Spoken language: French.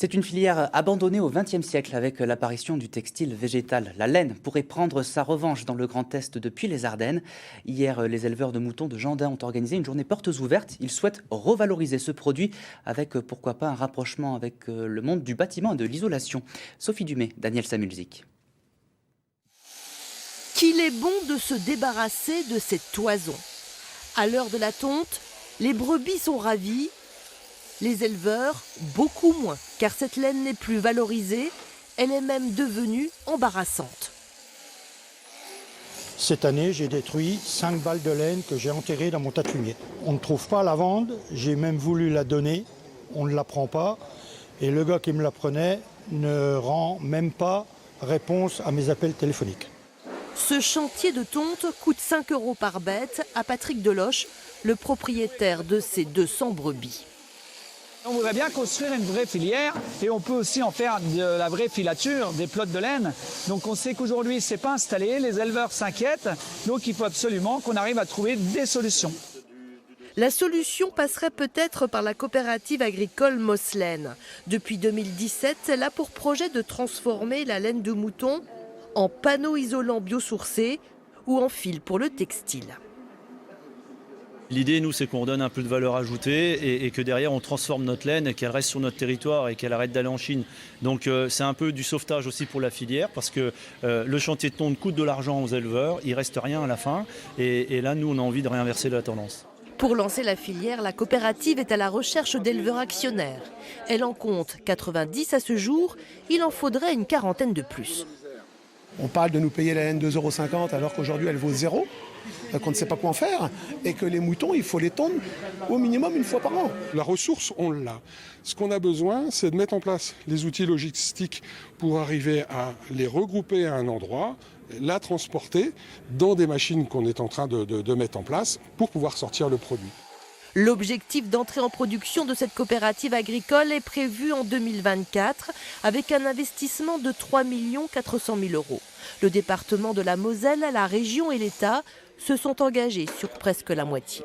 C'est une filière abandonnée au XXe siècle avec l'apparition du textile végétal. La laine pourrait prendre sa revanche dans le Grand Est depuis les Ardennes. Hier, les éleveurs de moutons de Gendun ont organisé une journée portes ouvertes. Ils souhaitent revaloriser ce produit avec, pourquoi pas, un rapprochement avec le monde du bâtiment et de l'isolation. Sophie Dumais, Daniel Samulzik. Qu'il est bon de se débarrasser de cette toison. À l'heure de la tonte, les brebis sont ravies. Les éleveurs, beaucoup moins, car cette laine n'est plus valorisée, elle est même devenue embarrassante. Cette année, j'ai détruit 5 balles de laine que j'ai enterrées dans mon tas de fumier. On ne trouve pas à la vendre, j'ai même voulu la donner, on ne la prend pas. Et le gars qui me la prenait ne rend même pas réponse à mes appels téléphoniques. Ce chantier de tonte coûte 5 € par bête à Patrick Deloche, le propriétaire de ces 200 brebis. On voudrait bien construire une vraie filière et on peut aussi en faire de la vraie filature, des plots de laine. Donc on sait qu'aujourd'hui c'est pas installé, les éleveurs s'inquiètent, donc il faut absolument qu'on arrive à trouver des solutions. La solution passerait peut-être par la coopérative agricole Moslaine. Depuis 2017, elle a pour projet de transformer la laine de mouton en panneaux isolants biosourcés ou en fil pour le textile. L'idée, nous, c'est qu'on donne un peu de valeur ajoutée et que derrière, on transforme notre laine et qu'elle reste sur notre territoire et qu'elle arrête d'aller en Chine. Donc, c'est un peu du sauvetage aussi pour la filière parce que le chantier de tonte coûte de l'argent aux éleveurs, il ne reste rien à la fin. Et là, nous, on a envie de réinverser la tendance. Pour lancer la filière, la coopérative est à la recherche d'éleveurs actionnaires. Elle en compte 90 à ce jour, il en faudrait une quarantaine de plus. On parle de nous payer la laine 2,50 € alors qu'aujourd'hui elle vaut 0, qu'on ne sait pas quoi en faire, et que les moutons, il faut les tondre au minimum une fois par an. La ressource, on l'a. Ce qu'on a besoin, c'est de mettre en place les outils logistiques pour arriver à les regrouper à un endroit, la transporter dans des machines qu'on est en train de mettre en place pour pouvoir sortir le produit. L'objectif d'entrée en production de cette coopérative agricole est prévu en 2024 avec un investissement de 3 400 000 €. Le département de la Moselle, la région et l'État se sont engagés sur presque la moitié.